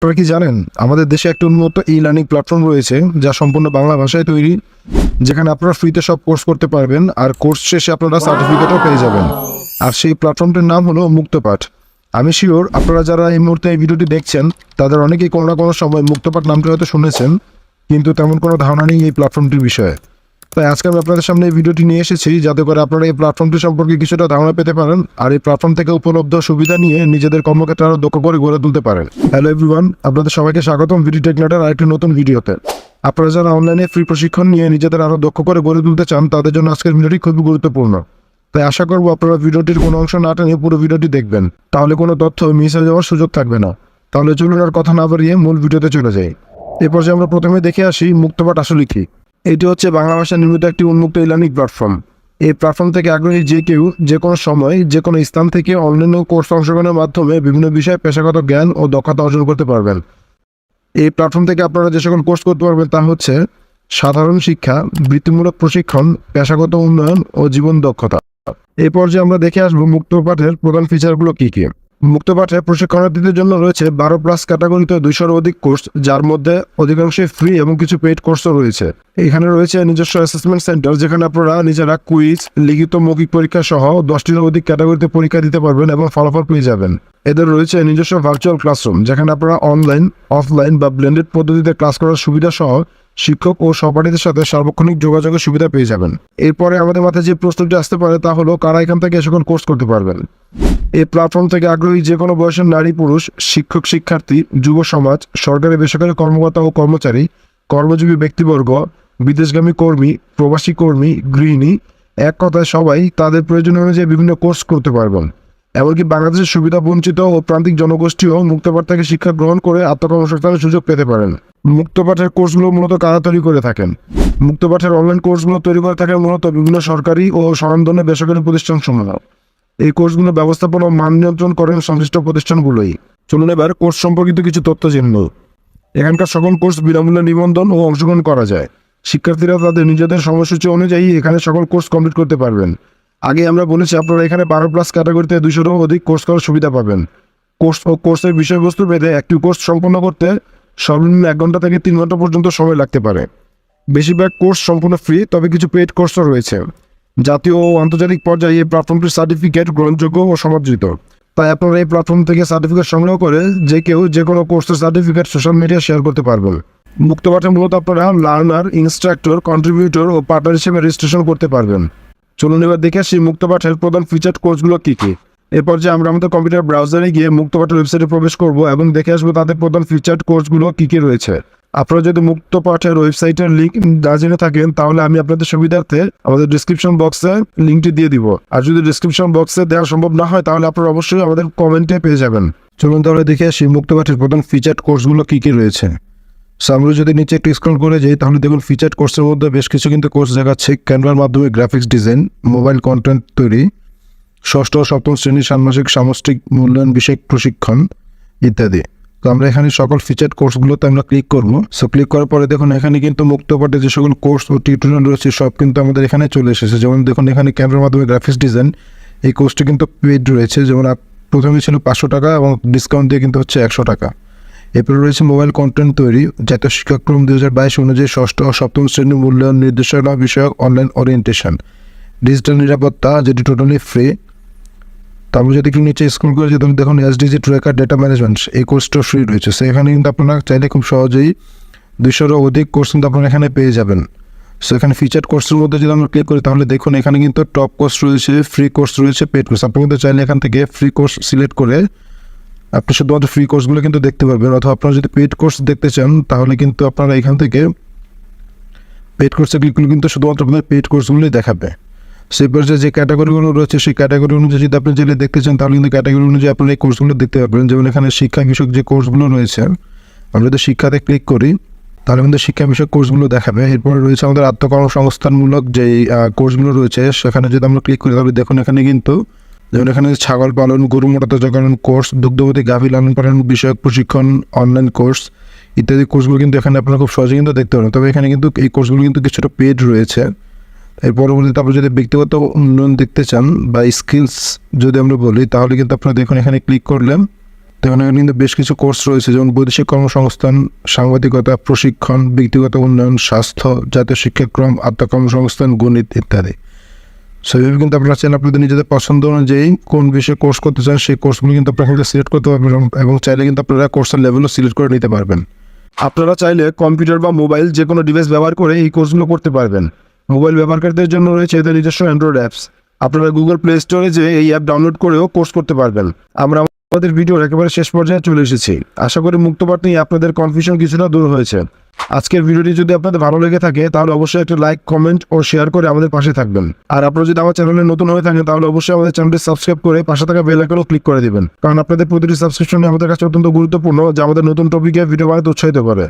আপনারা কি জানেন আমাদের দেশে একটা উন্নত ই লার্নিং প্ল্যাটফর্ম রয়েছে যা সম্পূর্ণ বাংলা ভাষায় তৈরি, যেখানে আপনারা ফ্রিতে সব কোর্স করতে পারবেন আর কোর্স শেষে আপনারা সার্টিফিকেটও পেয়ে যাবেন। আর সেই প্ল্যাটফর্মটির নাম হলো মুক্তপাঠ। আমি শিওর আপনারা যারা এই মুহূর্তে এই ভিডিওটি দেখছেন তাদের অনেকেই কোনো না কোনো সময় মুক্তপাঠ নামটি হয়তো শুনেছেন, কিন্তু তেমন কোনো ধারণা নেই এই প্ল্যাটফর্মটির বিষয়ে। তাই আজকে আমি আপনাদের সামনে এই ভিডিওটি নিয়ে এসেছি যাতে করে আপনারা এই প্ল্যাটফর্মটি সম্পর্কে কিছুটা ধারণা পেতে পারেন আর এই প্ল্যাটফর্ম থেকে উপলব্ধ সুবিধা নিয়ে নিজেদের কর্মক্ষেত্রে আরও দক্ষ করে গড়ে তুলতে পারেন। হ্যালো এভরিওয়ান, আপনাদের সবাইকে স্বাগতম ভিডিও টেকনাটের আরেকটি নতুন ভিডিওতে। আপনারা যারা অনলাইনে ফ্রি প্রশিক্ষণ নিয়ে নিজেদের আরও দক্ষ করে গড়ে তুলতে চান তাদের জন্য আজকের ভিডিওটি খুবই গুরুত্বপূর্ণ। তাই আশা করবো আপনারা ভিডিওটির কোনো অংশ না টেনে পুরো ভিডিওটি দেখবেন, তাহলে কোনো তথ্য মিস হয়ে যাওয়ার সুযোগ থাকবে না। তাহলে চলুন আর কথা না বাড়িয়ে মূল ভিডিওতে চলে যাই। এরপর যে আমরা প্রথমে দেখে আসি মুক্তপাঠ আসলে কি। এটি হচ্ছে বাংলা ভাষায় নির্মিত একটি উন্মুক্ত ই লার্নিং প্ল্যাটফর্ম। এই প্ল্যাটফর্ম থেকে আগ্রহী যে কেউ যে কোনো সময় যে কোনো স্থান থেকে অনলাইন কোর্স অংশগ্রহণের মাধ্যমে বিভিন্ন বিষয়ে পেশাগত জ্ঞান ও দক্ষতা অর্জন করতে পারবেন। এই প্ল্যাটফর্ম থেকে আপনারা যে সকল কোর্স করতে পারবেন তা হচ্ছে সাধারণ শিক্ষা, বৃত্তিমূলক প্রশিক্ষণ, পেশাগত উন্নয়ন ও জীবন দক্ষতা। এই পর্যায়ে আমরা দেখে আসবো মুক্তপাঠের প্রধান ফিচারগুলো কী কী। মুক্তপাঠে প্রশিক্ষণার্থীদের জন্য রয়েছে 12+ ক্যাটাগরিতে 200-র অধিক কোর্স, যার মধ্যে অধিকাংশই ফ্রি এবং কিছু পেইড কোর্সও রয়েছে। এখানে রয়েছে নিজস্ব অ্যাসেসমেন্ট সেন্টার, যেখানে আপনারা নিজেরা কুইজ, লিখিত মৌখিক পরীক্ষা সহ 10টিরও অধিক ক্যাটাগরিতে পরীক্ষা দিতে পারবেন এবং ফলাফল পেয়ে যাবেন। এদের রয়েছে নিজস্ব ভার্চুয়াল ক্লাসরুম, যেখানে আপনারা অনলাইন, অফলাইন বা ব্লেন্ডেড পদ্ধতিতে ক্লাস করার সুবিধা সহ শিক্ষক ও সহপাঠীদের সাথে সার্বক্ষণিক যোগাযোগের সুবিধা পেয়ে যাবেন। এরপরে আমাদের মাথায় যে প্রশ্নটি আসতে পারে তা হলো, কারা এখান থেকে সকল কোর্স করতে পারবেন। এই প্ল্যাটফর্ম থেকে আগ্রহী যে কোনো বয়সের নারী পুরুষ, শিক্ষক শিক্ষার্থী, যুব সমাজ, সরকারি বেসরকারি কর্মকর্তা ও কর্মচারী, কর্মজীবী ব্যক্তিবর্গ, বিদেশগামী কর্মী, প্রবাসী কর্মী, গৃহিণী, এক কথায় সবাই তাদের প্রয়োজন অনুযায়ী বিভিন্ন কোর্স করতে পারবেন। এমনকি বাংলাদেশের সুবিধা বঞ্চিত ও প্রান্তিক জনগোষ্ঠীও মুক্তপাঠ থেকে শিক্ষা গ্রহণ করে আত্মকর্মসংস্থানের সুযোগ পেতে পারেন। মুক্তপাঠের কোর্সগুলো মূলত কারা তৈরি করে থাকেন? মুক্তপাঠের অনলাইন কোর্সগুলো তৈরি করে থাকেন মূলত বিভিন্ন সরকারি ও স্বনামধন্য বেসরকারি প্রতিষ্ঠানসমূহ। এই কোর্সগুলো ব্যবস্থাপনা ও মান নিয়ন্ত্রণ করেন সংশ্লিষ্ট প্রতিষ্ঠানগুলোই। চলুন এবার কোর্স সম্পর্কিত কিছু তথ্য জেনে নেব। এখানকার সকল কোর্স বিনামূল্যে নিবন্ধন ও অংশগ্রহণ করা যায়। শিক্ষার্থীরা তাদের নিজেদের সময়সূচি অনুযায়ী এখানে সকল কোর্স কমপ্লিট করতে পারবেন। আগে আমরা বলেছি আপনারা এখানে 12+ ক্যাটাগরিতে 200-রও অধিক কোর্স করার সুবিধা পাবেন। কোর্স ও কোর্সের বিষয়বস্তু ভেদে একটি কোর্স সম্পন্ন করতে সর্বনিম্ন 1 ঘন্টা থেকে 3 ঘন্টা পর্যন্ত সময় লাগতে পারে। বেশিরভাগ কোর্স সম্পূর্ণ ফ্রি, তবে কিছু পেইড কোর্সও রয়েছে। জাতীয় ও আন্তর্জাতিক পর্যায়ে এই প্ল্যাটফর্মটির সার্টিফিকেট গ্রহণযোগ্য ও সমাদৃত। তাই আপনারা এই প্ল্যাটফর্ম থেকে সার্টিফিকেট সংগ্রহ করে যে কেউ যে কোনো কোর্সের সার্টিফিকেট সোশ্যাল মিডিয়া শেয়ার করতে পারবেন। মুক্তপাঠে মূলত আপনারা লার্নার, ইনস্ট্রাক্টর, কন্ট্রিবিউটর ও পার্টনার হিসেবে রেজিস্ট্রেশন করতে পারবেন। চলুন এবার দেখে আসি মুক্তপাঠের প্রধান ফিচার্ড কোর্সগুলো কী কী। এরপর যে আমরা আমাদের কম্পিউটার ব্রাউজারে গিয়ে মুক্তপাঠের ওয়েবসাইটে প্রবেশ করব এবং দেখে আসবো তাদের প্রধান ফিচার্ড কোর্সগুলো কী কী রয়েছে। আপনারা যদি মুক্তপাঠের ওয়েবসাইটের লিঙ্ক না জেনে থাকেন তাহলে আমি আপনাদের সুবিধার্থে আমাদের ডিসক্রিপশন বক্সে লিঙ্কটি দিয়ে দিব। আর যদি ডিসক্রিপশন বক্সে দেওয়া সম্ভব না হয় তাহলে আপনারা অবশ্যই আমাদের কমেন্টে পেয়ে যাবেন। চলুন তাহলে দেখে আসি মুক্তপাঠের প্রধান ফিচার্ড কোর্সগুলো কী কী রয়েছে। সো আমরা যদি নিচে একটু স্ক্রল করে যাই তাহলে দেখুন ফিচার্ড কোর্সের মধ্যে বেশ কিছু কিন্তু কোর্স দেখাচ্ছে। ক্যানভার মাধ্যমে গ্রাফিক্স ডিজাইন, মোবাইল কন্টেন্ট তৈরি, 6ষ্ঠ ও 7ম শ্রেণীর ষান্মাসিক সামষ্টিক মূল্যায়ন বিষয়ক প্রশিক্ষণ ইত্যাদি। তো আমরা এখানে সকল ফিচার্ড কোর্সগুলোতে আমরা ক্লিক করব। সো ক্লিক করার পরে দেখুন এখানে কিন্তু মুক্তপাঠে যে সকল কোর্স ও টিউটোরিয়াল রয়েছে সব কিন্তু আমাদের এখানে চলে এসেছে। যেমন দেখুন এখানে ক্যানভার মাধ্যমে গ্রাফিক্স ডিজাইন, এই কোর্সটি কিন্তু পেইড রয়েছে। যেমন প্রথমে ছিল 500 টাকা এবং ডিসকাউন্ট দিয়ে কিন্তু হচ্ছে 100 টাকা। এরপরে রয়েছে মোবাইল কন্টেন্ট তৈরি, জাতীয় শিক্ষাক্রম 2022 অনুযায়ী 6ষ্ঠ ও 7ম শ্রেণীর মূল্যায়ন নির্দেশনা বিষয়ক অনলাইন ওরিয়েন্টেশন, ডিজিটাল নিরাপত্তা যেটি টোটালি ফ্রি। তারপর যদি একটু নিচে স্ক্রল করে যদি দেখুন এসডিজি ট্র্যাকার ডেটা ম্যানেজমেন্ট, এই কোর্সটা ফ্রি রয়েছে। সো এখানে কিন্তু আপনারা চাইলে খুব সহজেই 200-রও অধিক কোর্স কিন্তু আপনারা এখানে পেয়ে যাবেন। সো এখানে ফিচার্ড কোর্সের মধ্যে যদি আমরা ক্লিক করি তাহলে দেখুন এখানে কিন্তু টপ কোর্স রয়েছে, ফ্রি কোর্স রয়েছে, পেড কোর্স। আপনি কিন্তু চাইলে এখান থেকে ফ্রি কোর্স সিলেক্ট করে আপনি শুধুমাত্র ফ্রি কোর্সগুলো কিন্তু দেখতে পারবেন। অথবা আপনারা যদি পেড কোর্স দেখতে চান তাহলে কিন্তু আপনারা এখান থেকে পেড কোর্সের ক্লিকগুলো কিন্তু শুধুমাত্র আপনাদের পেড কোর্সগুলোই দেখাবে। সেই পর্যায়ে যে ক্যাটাগরিগুলো রয়েছে সেই ক্যাটাগরি অনুযায়ী যদি আপনি যেটা দেখতে চান তাহলে কিন্তু ক্যাটাগরি অনুযায়ী আপনারা এই কোর্সগুলো দেখতে পারবেন। যেমন এখানে শিক্ষা বিষয়ক যে কোর্সগুলো রয়েছে, আমরা যদি শিক্ষাতে ক্লিক করি তাহলে কিন্তু শিক্ষা বিষয়ক কোর্সগুলো দেখাবে। এরপরে রয়েছে আমাদের আত্মকর্মসংস্থানমূলক যেই কোর্সগুলো রয়েছে সেখানে যদি আমরা ক্লিক করি তাহলে দেখুন এখানে কিন্তু যেমন এখানে ছাগল পালন, গরু মোটাতাজাকরণ কোর্স, দুগ্ধবতী গাভী লালন পালন বিষয়ক প্রশিক্ষণ, অনলাইন কোর্স ইত্যাদি কোর্সগুলো কিন্তু এখানে আপনারা খুব সহজে কিন্তু দেখতে পারেন। তবে এখানে কিন্তু এই কোর্সগুলো কিন্তু কিছুটা পেড রয়েছে। এর পরবর্তীতে আপনি যদি ব্যক্তিগত উন্নয়ন দেখতে চান বা স্কিলস যদি আমরা বলি তাহলে কিন্তু আপনারা দেখুন এখানে ক্লিক করলেন তো যেমন এখানে কিন্তু বেশ কিছু কোর্স রয়েছে, যেমন বৈদেশিক কর্মসংস্থান, সাংবাদিকতা, প্রশিক্ষণ, ব্যক্তিগত উন্নয়ন, স্বাস্থ্য, জাতীয় শিক্ষাক্রম, আত্মকর্মসংস্থান, গণিত ইত্যাদি। সেইভাবে কিন্তু আপনারা চাইলে আপনাদের নিজেদের পছন্দ অনুযায়ী কোন বিষয়ে কোর্স করতে চান সেই কোর্সগুলো কিন্তু আপনারা কিন্তু সিলেক্ট করতে পারবেন, এবং চাইলে কিন্তু আপনারা কোর্সের লেভেলও সিলেক্ট করে নিতে পারবেন। আপনারা চাইলে কম্পিউটার বা মোবাইল যে কোনো ডিভাইস ব্যবহার করে এই কোর্সগুলো করতে পারবেন। মোবাইল ব্যবহারকারীদের জন্য রয়েছে এদের নিজস্ব অ্যান্ড্রয়েড অ্যাপস। আপনারা গুগল প্লে স্টোরে যে এই অ্যাপ ডাউনলোড করেও কোর্স করতে পারবেন। আমরা আমাদের ভিডিওর একেবারে শেষ পর্যায়ে চলে এসেছি। আশা করি মুক্তপাঠ নিয়ে আপনাদের কনফিউশন কিছুটা দূর হয়েছে। আজকের ভিডিওটি যদি আপনাদের ভালো লেগে থাকে তাহলে অবশ্যই একটা লাইক, কমেন্ট ও শেয়ার করে আমাদের পাশে থাকবেন। আর আপনারা যদি আমার চ্যানেলে নতুন হয়ে থাকেন তাহলে অবশ্যই আমাদের চ্যানেলটি সাবস্ক্রাইব করে পাশে থাকা বেল আইকনও ক্লিক করে দিবেন, কারণ আপনাদের প্রতিটি সাবস্ক্রিপশন আমাদের কাছে অত্যন্ত গুরুত্বপূর্ণ, যা আমাদের নতুন টপিকে ভিডিও বানাতে উৎসাহিত করে।